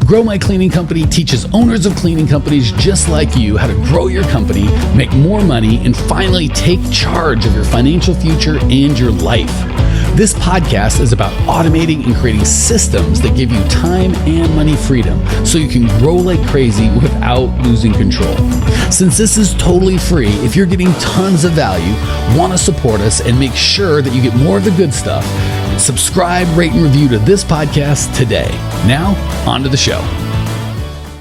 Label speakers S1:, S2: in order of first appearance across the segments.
S1: Grow My Cleaning Company teaches owners of cleaning companies just like you how to grow your company, make more money, and finally take charge of your financial future and your life. This podcast is about automating and creating systems that give you time and money freedom so you can grow like crazy without losing control. Since this is totally free, if you're getting tons of value, want to support us and make sure that you get more of the good stuff, subscribe, rate, and review to this podcast today. Now, on to the show.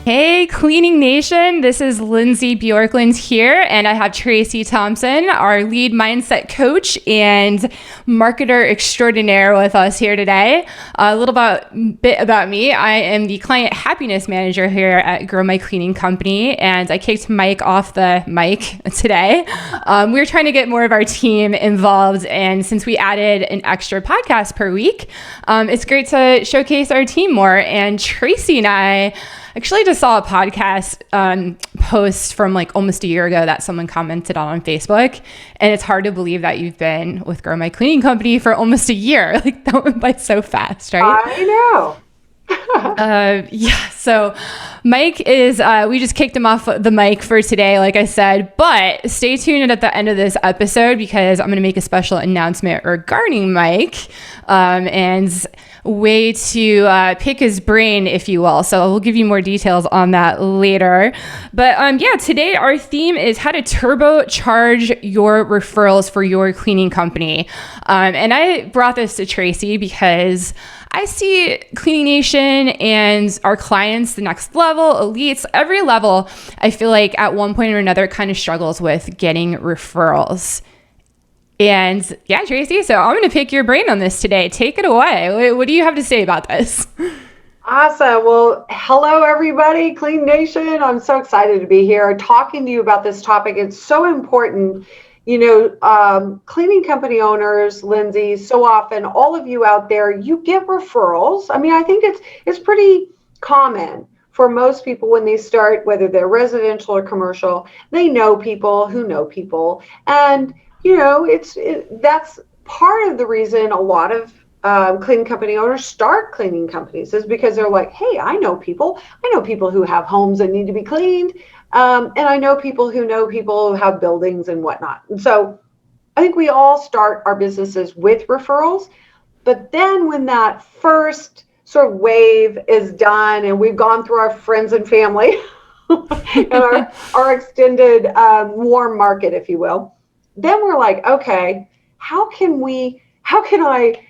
S2: Hey, Cleaning Nation. This is Lindsay Bjorklund here, and I have Tracey Thompson, our lead mindset coach and marketer extraordinaire with us here today. A little bit about me. I am the client happiness manager here at Grow My Cleaning Company, and I kicked Mike off the mic today. We're trying to get more of our team involved, and since we added an extra podcast per week, it's great to showcase our team more. And Tracey and I actually just saw a podcast post from like almost a year ago that someone commented on Facebook. And it's hard to believe that you've been with Grow My Cleaning Company for almost a year. Like that went by so fast, right?
S3: I know.
S2: So Mike is, we just kicked him off the mic for today, like I said, but stay tuned at the end of this episode because I'm going to make a special announcement regarding Mike, and way to pick his brain, if you will. So we'll give you more details on that later. But today our theme is how to turbocharge your referrals for your cleaning company. And I brought this to Tracey because I see Cleaning Nation and our clients, the next level, elites, every level, I feel like at one point or another kind of struggles with getting referrals. And yeah, Tracey, so I'm going to pick your brain on this today. Take it away. What do you have to say about this?
S3: Awesome. Well, hello, everybody. Clean Nation. I'm so excited to be here talking to you about this topic. It's so important. You know, cleaning company owners, Lindsay, so often, all of you out there, you get referrals. I mean, I think it's pretty common for most people when they start, whether they're residential or commercial, they know people who know people. And, you know, that's part of the reason a lot of cleaning company owners start cleaning companies is because they're like, hey, I know people who have homes that need to be cleaned. And I know people who have buildings and whatnot. And so I think we all start our businesses with referrals. But then when that first sort of wave is done and we've gone through our friends and family and our extended warm market, if you will, then we're like, okay, how can I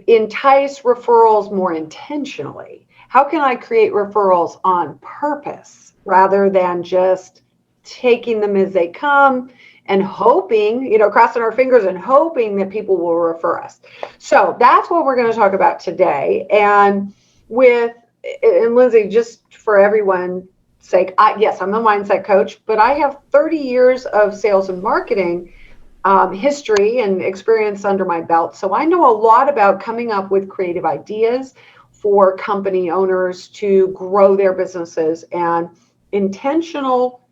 S3: entice referrals more intentionally? How can I create referrals on purpose rather than just taking them as they come and hoping, crossing our fingers and hoping that people will refer us? So that's what we're going to talk about today. And Lindsay, just for everyone's sake, yes, I'm a mindset coach, but I have 30 years of sales and marketing history and experience under my belt. So I know a lot about coming up with creative ideas for company owners to grow their businesses, and intentional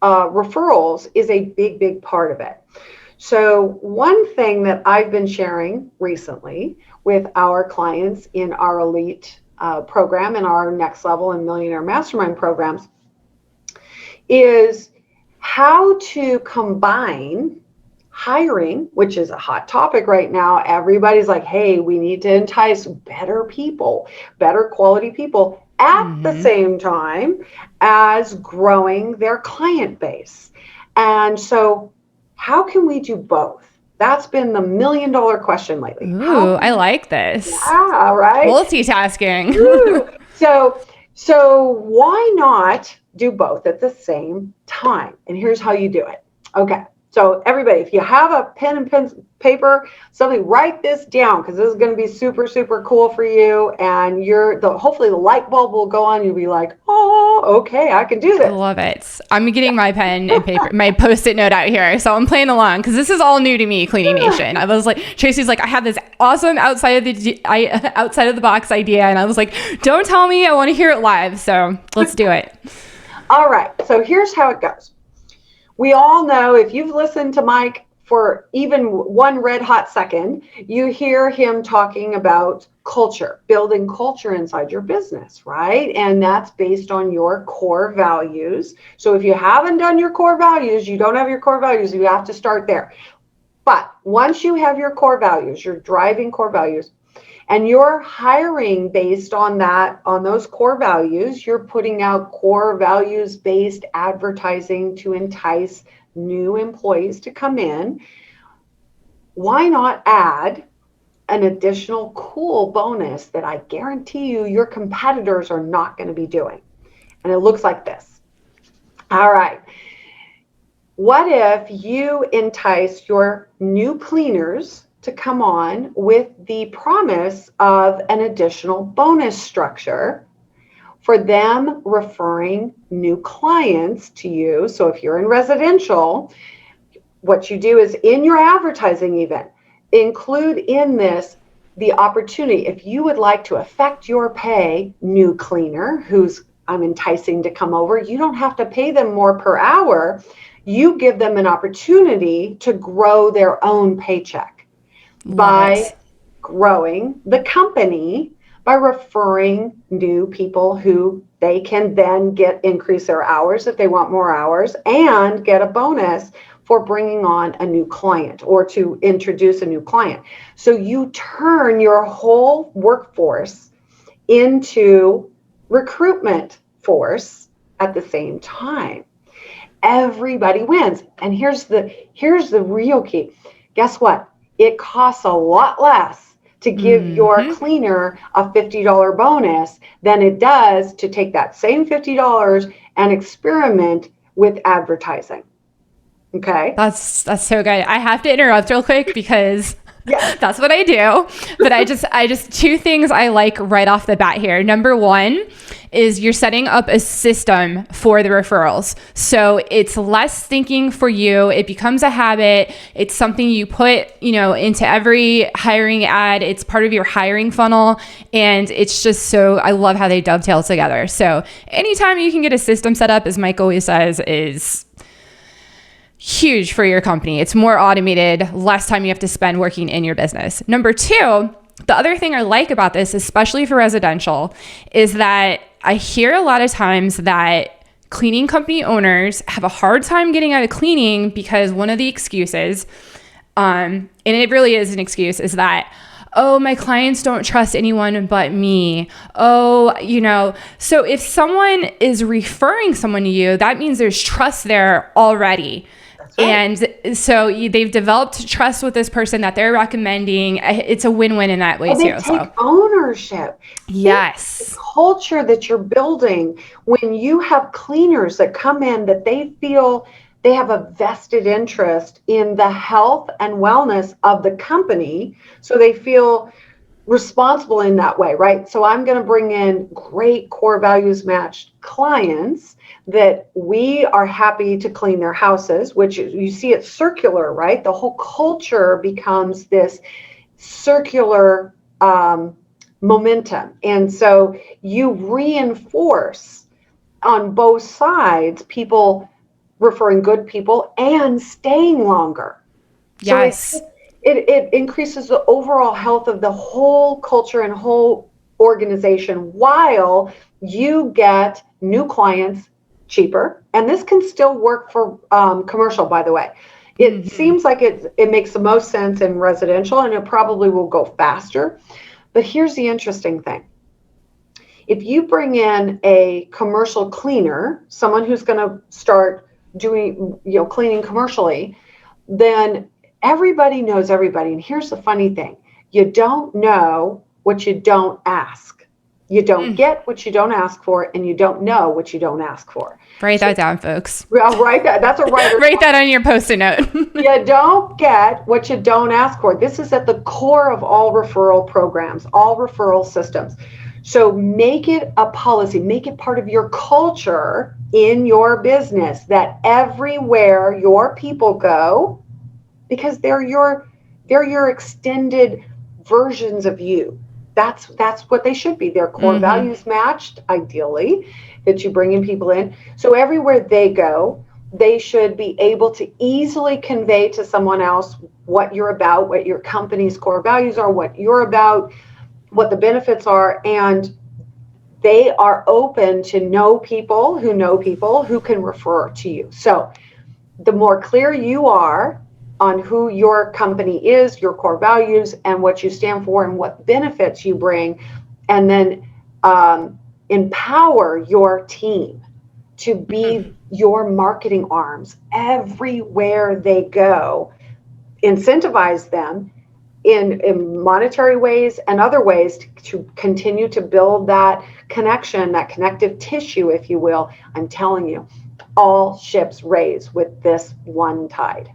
S3: referrals is a big, big part of it. So one thing that I've been sharing recently with our clients in our elite program and our next level and millionaire mastermind programs is how to combine hiring, which is a hot topic right now. Everybody's like, hey, we need to entice better people, better quality people at the same time as growing their client base. And so how can we do both? That's been the $1 million question lately.
S2: Ooh, I like this.
S3: Yeah, right?
S2: Multitasking.
S3: So why not do both at the same time? And here's how you do it. Okay. So everybody, if you have a pen and paper, somebody write this down because this is going to be super, super cool for you. And hopefully the light bulb will go on. You'll be like, oh, okay, I can do this.
S2: I love it. I'm getting my pen and paper, my Post-it note out here. So I'm playing along because this is all new to me, Cleaning Nation. I was like, Tracey's like, I have this awesome outside of the box idea. And I was like, don't tell me, I want to hear it live. So let's do it.
S3: All right. So here's how it goes. We all know, if you've listened to Mike for even one red hot second, you hear him talking about culture, building culture inside your business, right? And that's based on your core values. So if you haven't done your core values, you don't have your core values, you have to start there. But once you have your core values, your driving core values, and you're hiring based on that, on those core values, you're putting out core values based advertising to entice new employees to come in. Why not add an additional cool bonus that I guarantee you your competitors are not going to be doing? And it looks like this. All right. What if you entice your new cleaners to come on with the promise of an additional bonus structure for them referring new clients to you? So if you're in residential, what you do is in your advertising even, include in this the opportunity. If you would like to affect your pay, new cleaner who's I'm enticing to come over, you don't have to pay them more per hour. You give them an opportunity to grow their own paycheck by growing the company, by referring new people who they can then increase their hours if they want more hours, and get a bonus for bringing on a new client or to introduce a new client. So you turn your whole workforce into recruitment force at the same time. Everybody wins. And here's the real key. Guess what? It costs a lot less to give your cleaner a $50 bonus than it does to take that same $50 and experiment with advertising. Okay.
S2: That's so good. I have to interrupt real quick because that's what I do. But I just two things I like right off the bat here. Number one is you're setting up a system for the referrals. So it's less thinking for you. It becomes a habit. It's something you put, into every hiring ad. It's part of your hiring funnel. And it's just I love how they dovetail together. So anytime you can get a system set up, as Mike always says, is huge for your company. It's more automated, less time you have to spend working in your business. Number two, the other thing I like about this, especially for residential, is that I hear a lot of times that cleaning company owners have a hard time getting out of cleaning because one of the excuses, and it really is an excuse, is that, oh, my clients don't trust anyone but me. Oh, so if someone is referring someone to you, that means there's trust there already. Right. And so they've developed trust with this person that they're recommending. It's a win-win in that way too.
S3: They take ownership.
S2: Yes.
S3: It's the culture that you're building when you have cleaners that come in that they feel they have a vested interest in the health and wellness of the company. So they feel responsible in that way, right? So I'm going to bring in great core values matched clients that we are happy to clean their houses, which you see it's circular, right? The whole culture becomes this circular momentum. And so you reinforce on both sides, people referring good people and staying longer.
S2: Yes.
S3: So it increases the overall health of the whole culture and whole organization while you get new clients cheaper. And this can still work for commercial, by the way. It seems like it makes the most sense in residential, and it probably will go faster. But here's the interesting thing. If you bring in a commercial cleaner, someone who's going to start doing, cleaning commercially, then everybody knows everybody. And here's the funny thing. You don't know what you don't ask. You don't get what you don't ask for, and you don't know what you don't ask for.
S2: Write that down, folks.
S3: I'll write that. That's a writer.
S2: Write that on your Post-it note.
S3: You don't get what you don't ask for. This is at the core of all referral programs, all referral systems. So make it a policy, make it part of your culture in your business that everywhere your people go, because they're your extended versions of you. That's what they should be. Their core values matched, ideally, that you bring in people in. So everywhere they go, they should be able to easily convey to someone else what you're about, what your company's core values are, what you're about, what the benefits are, and they are open to know people who can refer to you. So the more clear you are on who your company is, your core values, and what you stand for and what benefits you bring, and then empower your team to be your marketing arms everywhere they go, incentivize them in monetary ways and other ways to continue to build that connection, that connective tissue, if you will. I'm telling you, all ships raise with this one tide.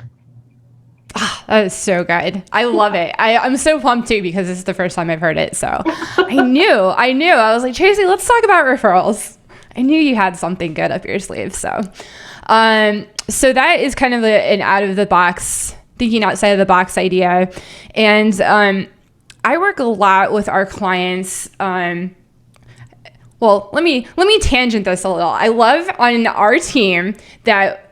S2: Oh, that is so good. I love it. I'm so pumped too, because this is the first time I've heard it. So I knew. I was like, Tracey, let's talk about referrals. I knew you had something good up your sleeve. So that is kind of an out of the box, thinking outside of the box idea. And I work a lot with our clients. Well, let me tangent this a little. I love on our team that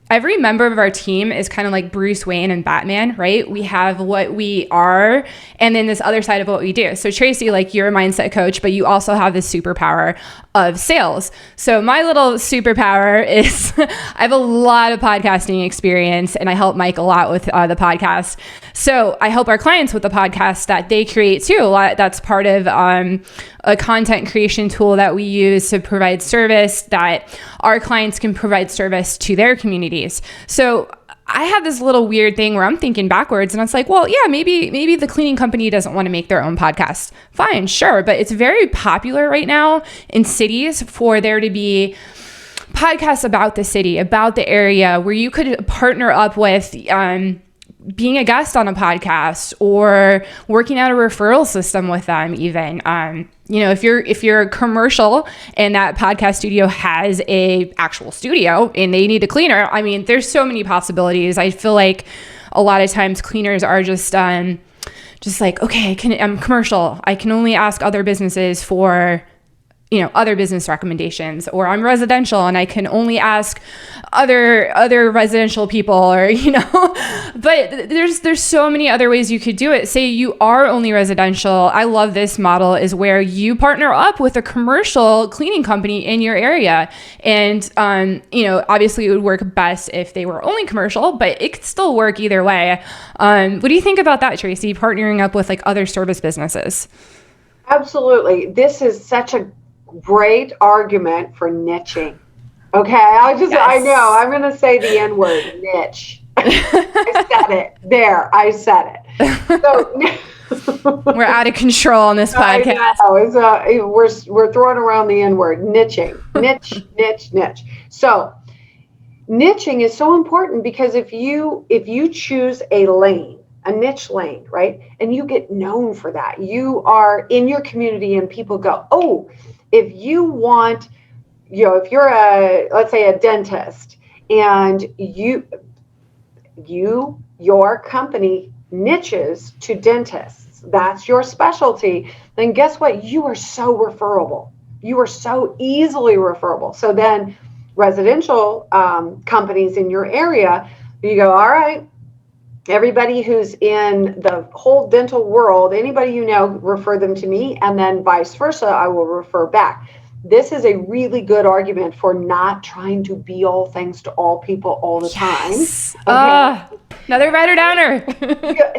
S2: every member of our team is kind of like Bruce Wayne and Batman, right? We have what we are, and then this other side of what we do. So Tracey, like, you're a mindset coach, but you also have this superpower of sales. So my little superpower is I have a lot of podcasting experience, and I help Mike a lot with the podcast. So I help our clients with the podcast that they create too. That's part of a content creation tool that we use to provide service, that our clients can provide service to their communities. So I have this little weird thing where I'm thinking backwards, and it's like, well, yeah, maybe the cleaning company doesn't want to make their own podcast. Fine, sure. But it's very popular right now in cities for there to be podcasts about the city, about the area, where you could partner up with being a guest on a podcast or working out a referral system with them even. If you're a commercial and that podcast studio has a actual studio and they need a cleaner, I mean, there's so many possibilities. I feel like a lot of times cleaners are just like, okay, I'm commercial. I can only ask other businesses for other business recommendations, or I'm residential and I can only ask other residential people, or, but there's so many other ways you could do it. Say you are only residential. I love this model, is where you partner up with a commercial cleaning company in your area. And, obviously it would work best if they were only commercial, but it could still work either way. What do you think about that, Tracey, partnering up with like other service businesses?
S3: Absolutely. This is such a great argument for niching. Okay, I know I'm going to say the N word, niche. I said it. There, I said it. So
S2: we're out of control on this podcast.
S3: I know. We're throwing around the N word, niching, niche. So niching is so important, because if you choose a niche lane, right, and you get known for that, you are in your community and people go, oh, if you want, if you're let's say a dentist, and your company niches to dentists, that's your specialty, then guess what? You are so referable. You are so easily referable. So then residential companies in your area, you go, all right, everybody who's in the whole dental world, anybody refer them to me, and then vice versa, I will refer back. This is a really good argument for not trying to be all things to all people all the time. Okay.
S2: Another writer downer.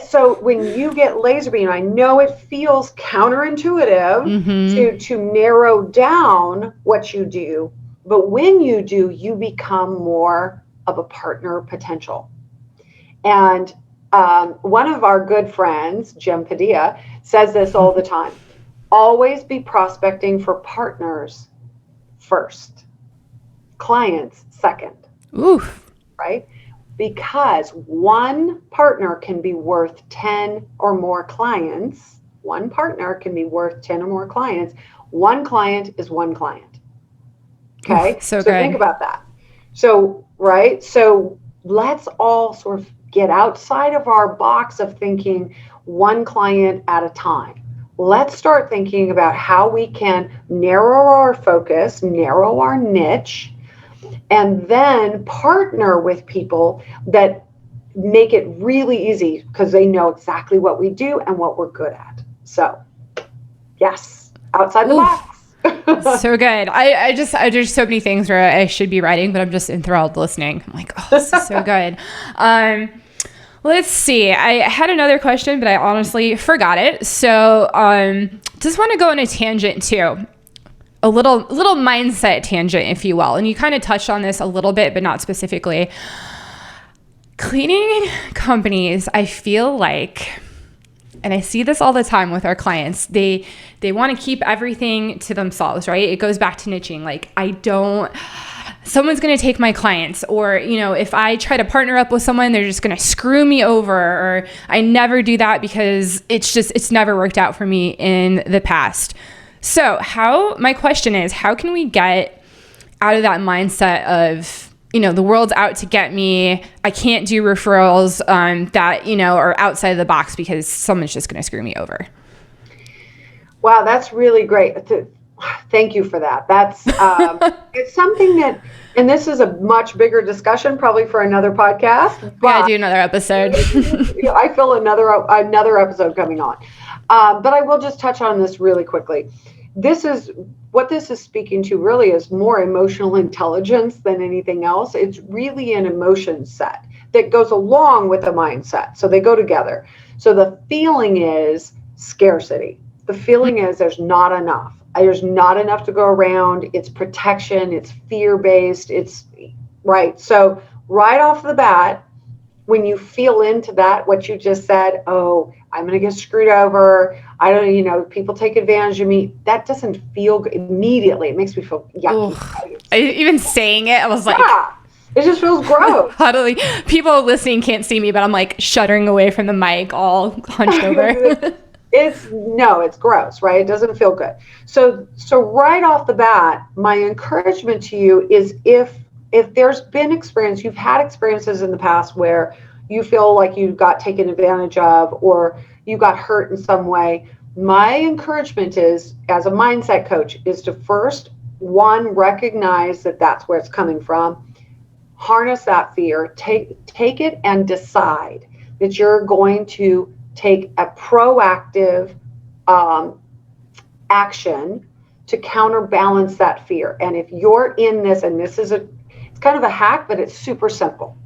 S3: So when you get laser beam, I know it feels counterintuitive to narrow down what you do, but when you do, you become more of a partner potential. And one of our good friends, Jim Padilla, says this all the time. Always be prospecting for partners first, clients second.
S2: Oof.
S3: Right? Because one partner can be worth 10 or more clients. One partner can be worth 10 or more clients. One client is one client. Okay?
S2: Oof, so
S3: think about that. So, right? So let's all sort of get outside of our box of thinking one client at a time. Let's start thinking about how we can narrow our focus, narrow our niche, and then partner with people that make it really easy because they know exactly what we do and what we're good at. So yes, outside the box.
S2: So good. I just there's so many things where I should be writing, but I'm just enthralled listening. I'm like, oh, this is so good. Let's see. I had another question, but I honestly forgot it. So just want to go on a tangent too. A little mindset tangent, if you will. And you kind of touched on this a little bit, but not specifically. Cleaning companies, I feel like, and I see this all the time with our clients, they want to keep everything to themselves, right? It goes back to niching. Like, someone's going to take my clients, or, if I try to partner up with someone, they're just going to screw me over, or I never do that because it's never worked out for me in the past. So my question is, how can we get out of that mindset of, the world's out to get me, I can't do referrals that, are outside of the box because someone's just going to screw me over?
S3: Wow, that's really great. Thank you for that. That's it's something that, and this is a much bigger discussion probably for another podcast.
S2: We gotta do another episode.
S3: I feel another episode coming on. But I will just touch on this really quickly. What this is speaking to really is more emotional intelligence than anything else. It's really an emotion set that goes along with the mindset. So they go together. So the feeling is scarcity. The feeling is there's not enough. There's not enough to go around. It's protection. It's fear-based. It's right. So right off the bat, when you feel into that, what you just said, oh, I'm going to get screwed over. I don't, people take advantage of me. That doesn't feel good immediately. It makes me feel yucky.
S2: Even saying it, I was like,
S3: yeah, it just feels gross.
S2: People listening can't see me, but I'm like shuddering away from the mic, all hunched over.
S3: It's gross, right? It doesn't feel good. So right off the bat, my encouragement to you is if there's been experience, you've had experiences in the past where you feel like you got taken advantage of or you got hurt in some way, my encouragement is, as a mindset coach, is to first, one, recognize that that's where it's coming from, harness that fear, take it and decide that you're going to take a proactive action to counterbalance that fear. And if you're in this, and it's kind of a hack, but it's super simple.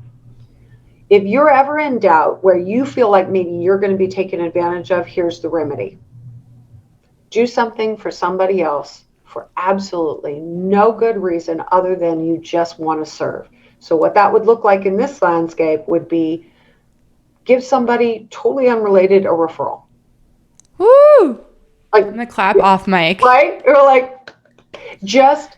S3: If you're ever in doubt where you feel like maybe you're going to be taken advantage of, here's the remedy. Do something for somebody else for absolutely no good reason other than you just want to serve. So what that would look like in this landscape would be give somebody totally unrelated a referral.
S2: Woo! Like, I'm going to clap off mic.
S3: Right? Or like, just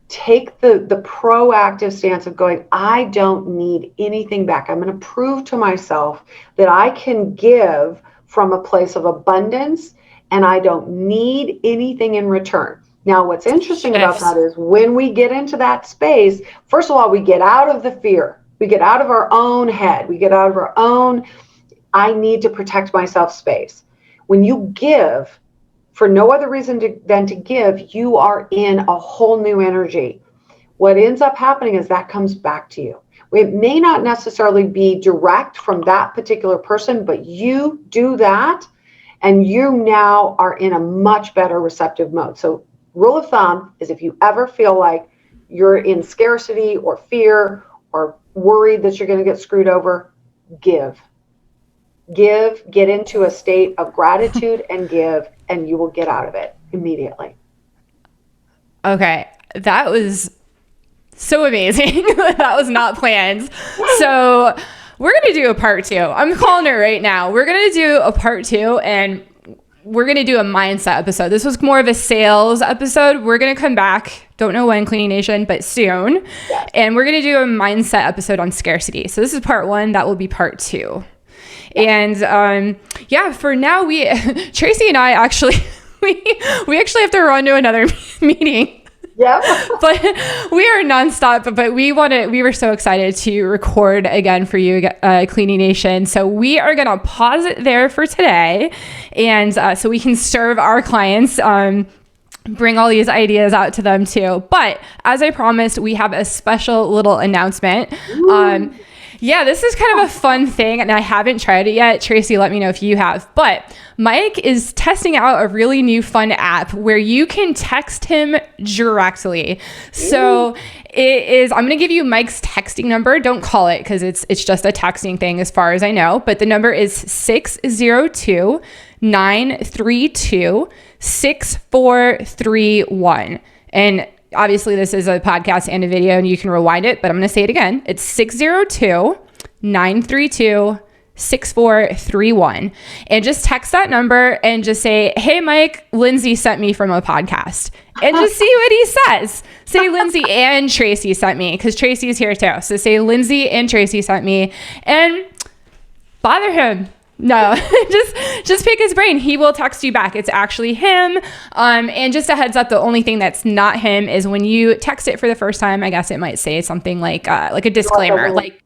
S3: take the proactive stance of going, I don't need anything back. I'm going to prove to myself that I can give from a place of abundance and I don't need anything in return. Now, what's interesting about that is when we get into that space, first of all, we get out of the fear. We get out of our own head. We get out of our own, I need to protect myself space. When you give, for no other reason than to give, you are in a whole new energy. What ends up happening is that comes back to you. It may not necessarily be direct from that particular person, but you do that and you now are in a much better receptive mode. So rule of thumb is if you ever feel like you're in scarcity or fear or worried that you're going to get screwed over, get into a state of gratitude and give, and you will get out of it immediately.
S2: Okay. That was so amazing. That was not planned. So we're going to do a part 2. I'm calling it right now. We're going to do a part 2 and we're going to do a mindset episode. This was more of a sales episode. We're going to come back. Don't know when, Cleaning Nation, but soon. Yes. And we're going to do a mindset episode on scarcity. So this is part 1. That will be part 2. And for now, Tracey and I actually, we actually have to run to another meeting.
S3: Yeah.
S2: But we are nonstop, but we were so excited to record again for you, Cleaning Nation. So we are going to pause it there for today. And so we can serve our clients bring all these ideas out to them too. But as I promised, we have a special little announcement. Yeah, this is kind of a fun thing, and I haven't tried it yet. Tracey, let me know if you have. But Mike is testing out a really new fun app where you can text him directly. So it is, I'm going to give you Mike's texting number. Don't call it because it's just a texting thing as far as I know. But the number is 602-932-6431. And obviously, this is a podcast and a video, and you can rewind it, but I'm going to say it again. It's 602-932-6431. And just text that number and just say, hey, Mike, Lindsay sent me from a podcast. And just see what he says. Say Lindsay and Tracey sent me, because Tracey's here too. So say Lindsay and Tracey sent me, and bother him. No, just pick his brain. He will text you back. It's actually him. And just a heads up, the only thing that's not him is when you text it for the first time, I guess it might say something like a disclaimer, like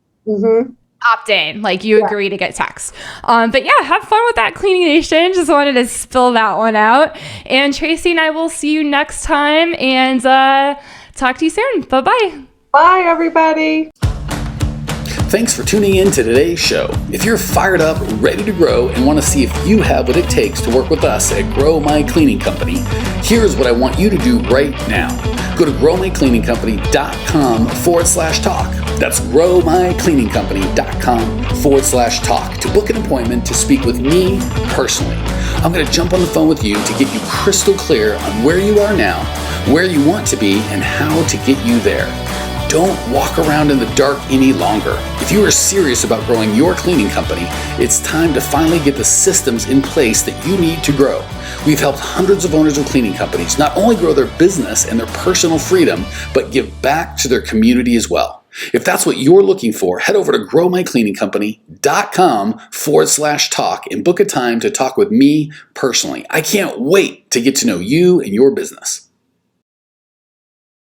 S2: opt in, like you agree to get text. But yeah, have fun with that, Cleaning Nation. Just wanted to spill that one out. And Tracey and I will see you next time, and talk to you soon. Bye-bye.
S3: Bye, everybody.
S1: Thanks for tuning in to today's show. If you're fired up, ready to grow, and want to see if you have what it takes to work with us at Grow My Cleaning Company, here's what I want you to do right now. Go to growmycleaningcompany.com/talk. That's growmycleaningcompany.com/talk to book an appointment to speak with me personally. I'm going to jump on the phone with you to get you crystal clear on where you are now, where you want to be, and how to get you there. Don't walk around in the dark any longer. If you are serious about growing your cleaning company, it's time to finally get the systems in place that you need to grow. We've helped hundreds of owners of cleaning companies not only grow their business and their personal freedom, but give back to their community as well. If that's what you're looking for, head over to growmycleaningcompany.com/talk and book a time to talk with me personally. I can't wait to get to know you and your business.